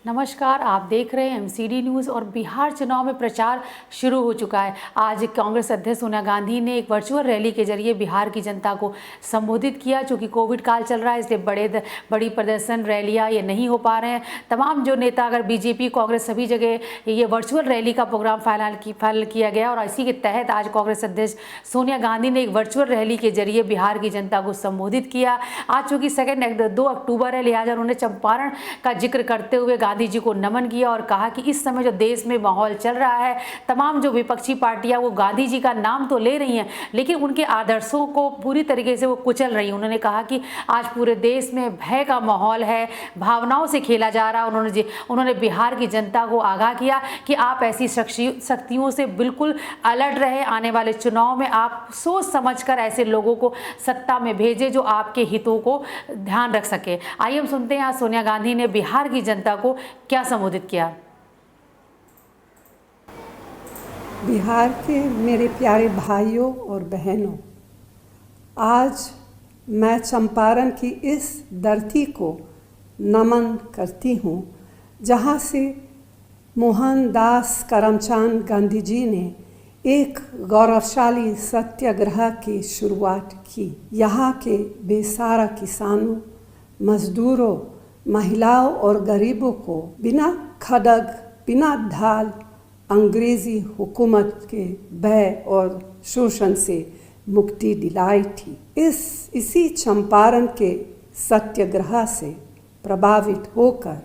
नमस्कार, आप देख रहे हैं एमसीडी न्यूज़। और बिहार चुनाव में प्रचार शुरू हो चुका है। आज कांग्रेस अध्यक्ष सोनिया गांधी ने एक वर्चुअल रैली के जरिए बिहार की जनता को संबोधित किया। चूँकि कोविड काल चल रहा है, इसलिए बड़ी प्रदर्शन रैलियां ये नहीं हो पा रहे हैं। तमाम जो नेता, अगर बीजेपी, कांग्रेस, सभी जगह ये वर्चुअल रैली का प्रोग्राम फाइनल किया गया और इसी के तहत आज कांग्रेस अध्यक्ष सोनिया गांधी ने एक वर्चुअल रैली के जरिए बिहार की जनता को संबोधित किया। आज चूँकि 2 अक्टूबर है, लिहाजा उन्होंने चंपारण का जिक्र करते हुए गांधी जी को नमन किया और कहा कि इस समय जो देश में माहौल चल रहा है, तमाम जो विपक्षी पार्टियां वो गांधी जी का नाम तो ले रही हैं, लेकिन उनके आदर्शों को पूरी तरीके से वो कुचल रही हैं। उन्होंने कहा कि आज पूरे देश में भय का माहौल है, भावनाओं से खेला जा रहा है। उन्होंने बिहार की जनता को आगाह किया कि आप ऐसी शक्तियों से बिल्कुल अलर्ट रहे। आने वाले चुनाव में आप सोच समझकर ऐसे लोगों को सत्ता में भेजें जो आपके हितों को ध्यान रख सके। आइए हम सुनते हैं आज सोनिया गांधी ने बिहार की जनता को क्या संबोधित किया। बिहार के मेरे प्यारे भाइयों और बहनों, आज मैं चंपारण की इस धरती को नमन करती हूँ, जहाँ से मोहनदास करमचंद गांधी जी ने एक गौरवशाली सत्याग्रह की शुरुआत की। यहाँ के बेसहारा किसानों, मजदूरों, महिलाओं और गरीबों को बिना खड्ग, बिना ढाल अंग्रेजी हुकूमत के भय और शोषण से मुक्ति दिलाई थी। इसी चंपारण के सत्याग्रह से प्रभावित होकर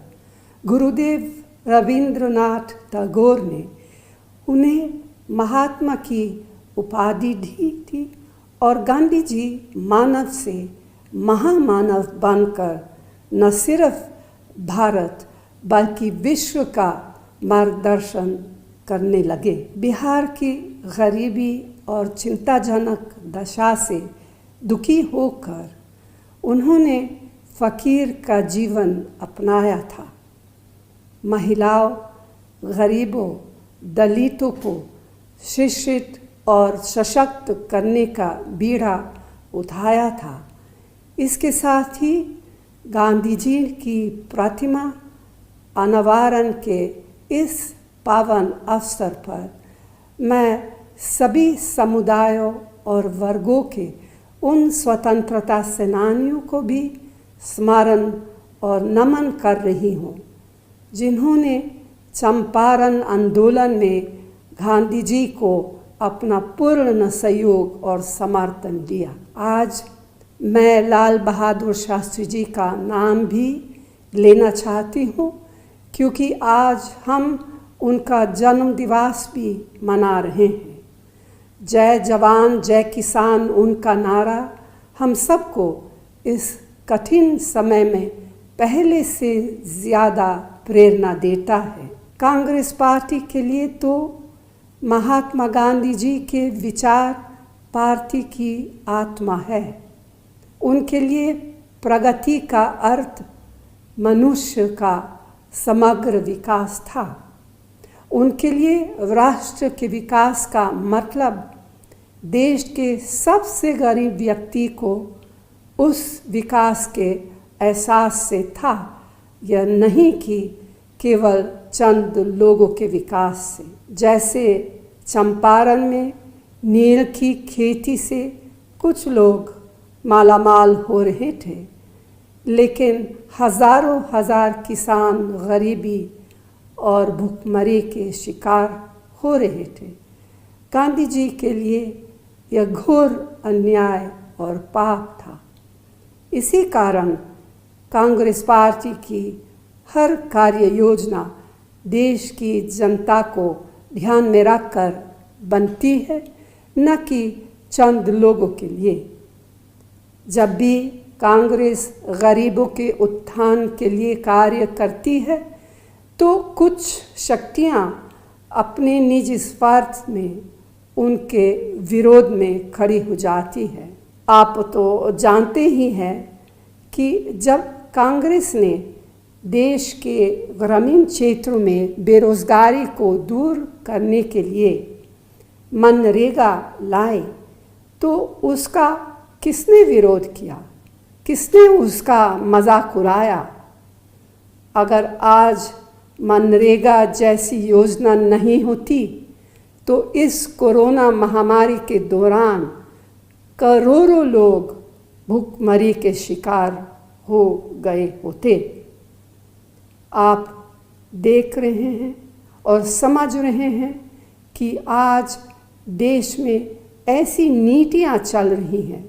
गुरुदेव रविंद्रनाथ टैगोर ने उन्हें महात्मा की उपाधि दी थी और गांधी जी मानव से महामानव बनकर न सिर्फ भारत बल्कि विश्व का मार्गदर्शन करने लगे। बिहार की गरीबी और चिंताजनक दशा से दुखी होकर उन्होंने फकीर का जीवन अपनाया था। महिलाओं, गरीबों, दलितों को शिक्षित और सशक्त करने का बीड़ा उठाया था। इसके साथ ही गांधी जी की प्रतिमा अनावरण के इस पावन अवसर पर मैं सभी समुदायों और वर्गों के उन स्वतंत्रता सेनानियों को भी स्मरण और नमन कर रही हूँ, जिन्होंने चंपारण आंदोलन में गांधी जी को अपना पूर्ण सहयोग और समर्थन दिया। आज मैं लाल बहादुर शास्त्री जी का नाम भी लेना चाहती हूँ, क्योंकि आज हम उनका जन्म दिवस भी मना रहे हैं। जय जवान जय किसान उनका नारा हम सबको इस कठिन समय में पहले से ज़्यादा प्रेरणा देता है। कांग्रेस पार्टी के लिए तो महात्मा गांधी जी के विचार पार्टी की आत्मा है। उनके लिए प्रगति का अर्थ मनुष्य का समग्र विकास था। उनके लिए राष्ट्र के विकास का मतलब देश के सबसे गरीब व्यक्ति को उस विकास के एहसास से था, यह नहीं कि केवल चंद लोगों के विकास से। जैसे चंपारण में नील की खेती से कुछ लोग मालामाल हो रहे थे, लेकिन हजारों हजार किसान गरीबी और भूखमरी के शिकार हो रहे थे। गांधी जी के लिए यह घोर अन्याय और पाप था। इसी कारण कांग्रेस पार्टी की हर कार्य योजना देश की जनता को ध्यान में रखकर बनती है, न कि चंद लोगों के लिए। जब भी कांग्रेस गरीबों के उत्थान के लिए कार्य करती है, तो कुछ शक्तियां अपने निजी स्वार्थ में उनके विरोध में खड़ी हो जाती है। आप तो जानते ही हैं कि जब कांग्रेस ने देश के ग्रामीण क्षेत्रों में बेरोजगारी को दूर करने के लिए मनरेगा लाए तो उसका किसने विरोध किया, किसने उसका मजाक उड़ाया। अगर आज मनरेगा जैसी योजना नहीं होती तो इस कोरोना महामारी के दौरान करोड़ों लोग भूखमरी के शिकार हो गए होते। आप देख रहे हैं और समझ रहे हैं कि आज देश में ऐसी नीतियां चल रही हैं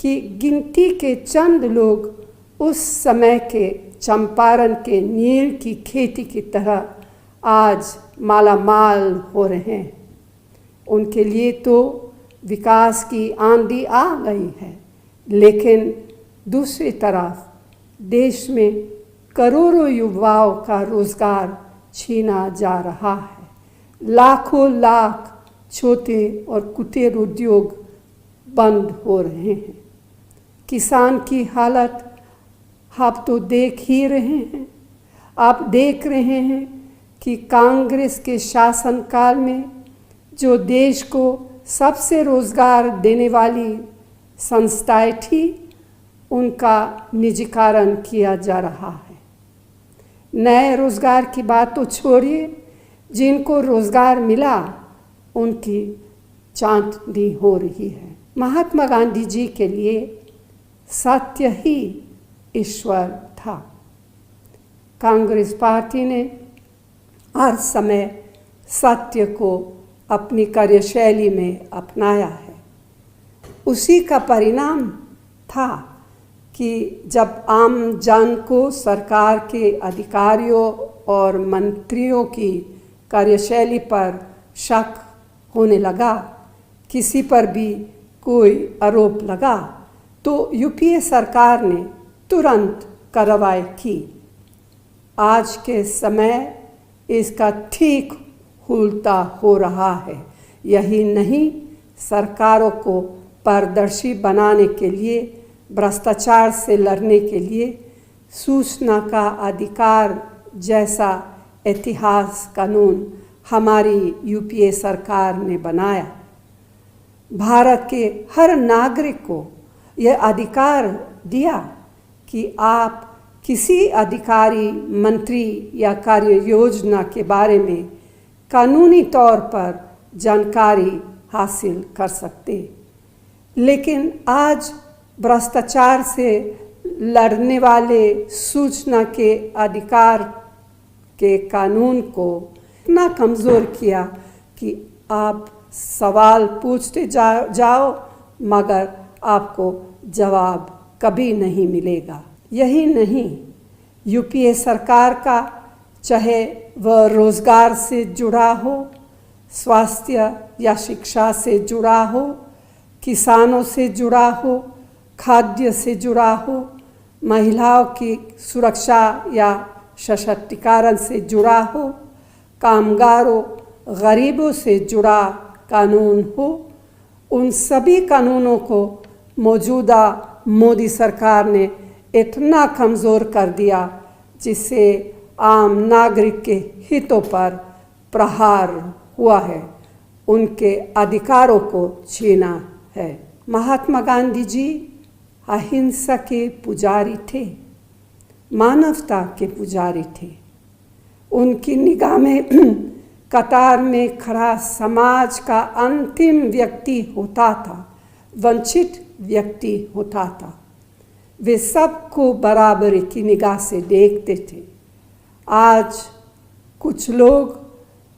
कि गिनती के चंद लोग उस समय के चंपारण के नील की खेती की तरह आज मालामाल हो रहे हैं। उनके लिए तो विकास की आंधी आ गई है, लेकिन दूसरी तरफ देश में करोड़ों युवाओं का रोजगार छीना जा रहा है। लाखों लाख छोटे और कुटीर उद्योग बंद हो रहे हैं। किसान की हालत आप तो देख ही रहे हैं। आप देख रहे हैं कि कांग्रेस के शासनकाल में जो देश को सबसे रोजगार देने वाली संस्थाएं थी, उनका निजीकरण किया जा रहा है। नए रोजगार की बात तो छोड़िए, जिनको रोजगार मिला उनकी चांदनी हो रही है। महात्मा गांधी जी के लिए सत्य ही ईश्वर था। कांग्रेस पार्टी ने हर समय सत्य को अपनी कार्यशैली में अपनाया है। उसी का परिणाम था कि जब आम जन को सरकार के अधिकारियों और मंत्रियों की कार्यशैली पर शक होने लगा, किसी पर भी कोई आरोप लगा, तो यूपीए सरकार ने तुरंत कार्रवाई की। आज के समय इसका ठीक उल्टा हो रहा है। यही नहीं, सरकारों को पारदर्शी बनाने के लिए, भ्रष्टाचार से लड़ने के लिए सूचना का अधिकार जैसा ऐतिहासिक कानून हमारी यूपीए सरकार ने बनाया। भारत के हर नागरिक को यह अधिकार दिया कि आप किसी अधिकारी, मंत्री या कार्य योजना के बारे में कानूनी तौर पर जानकारी हासिल कर सकते। लेकिन आज भ्रष्टाचार से लड़ने वाले सूचना के अधिकार के कानून को इतना कमज़ोर किया कि आप सवाल पूछते जाओ मगर आपको जवाब कभी नहीं मिलेगा। यही नहीं, यूपीए सरकार का चाहे वह रोजगार से जुड़ा हो, स्वास्थ्य या शिक्षा से जुड़ा हो, किसानों से जुड़ा हो, खाद्य से जुड़ा हो, महिलाओं की सुरक्षा या सशक्तिकरण से जुड़ा हो, कामगारों, गरीबों से जुड़ा कानून हो, उन सभी कानूनों को मौजूदा मोदी सरकार ने इतना कमज़ोर कर दिया जिससे आम नागरिक के हितों पर प्रहार हुआ है, उनके अधिकारों को छीना है। महात्मा गांधी जी अहिंसा के पुजारी थे, मानवता के पुजारी थे। उनकी निगाह में कतार में खड़ा समाज का अंतिम व्यक्ति होता था, वंचित व्यक्ति होता था। वे सबको बराबरी की निगाह से देखते थे। आज कुछ लोग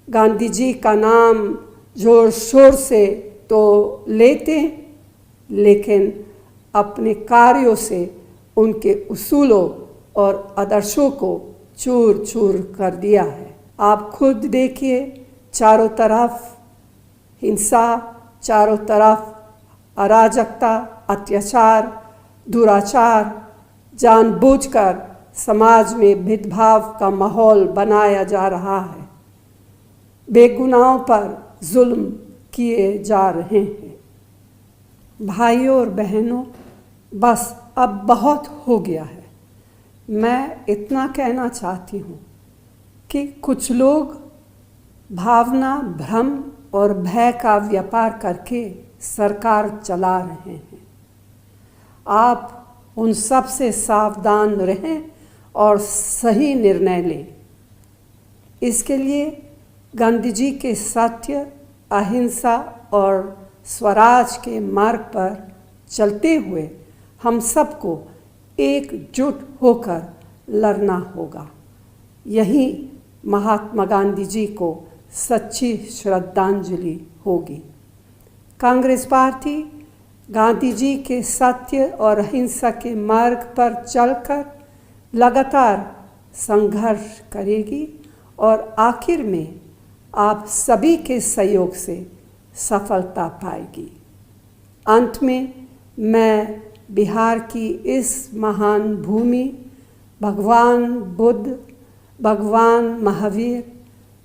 गांधी जी का नाम जोर शोर से तो लेते, लेकिन अपने कार्यों से उनके उसूलों और आदर्शों को चूर चूर कर दिया है। आप खुद देखिए, चारों तरफ हिंसा, चारों तरफ अराजकता, अत्याचार, दुराचार, जानबूझकर समाज में भेदभाव का माहौल बनाया जा रहा है। बेगुनाहों पर जुल्म किए जा रहे हैं। भाइयों और बहनों, बस अब बहुत हो गया है। मैं इतना कहना चाहती हूँ कि कुछ लोग भावना, भ्रम और भय का व्यापार करके सरकार चला रहे हैं। आप उन सब से सावधान रहें और सही निर्णय लें। इसके लिए गांधी जी के सत्य, अहिंसा और स्वराज के मार्ग पर चलते हुए हम सबको एकजुट होकर लड़ना होगा। यही महात्मा गांधी जी को सच्ची श्रद्धांजलि होगी। कांग्रेस पार्टी गांधी जी के सत्य और अहिंसा के मार्ग पर चलकर लगातार संघर्ष करेगी और आखिर में आप सभी के सहयोग से सफलता पाएगी। अंत में मैं बिहार की इस महान भूमि, भगवान बुद्ध, भगवान महावीर,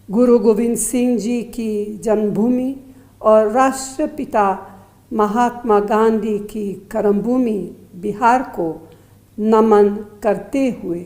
गुरु गोविंद सिंह जी की जन्मभूमि और राष्ट्रपिता महात्मा गांधी की कर्मभूमि बिहार को नमन करते हुए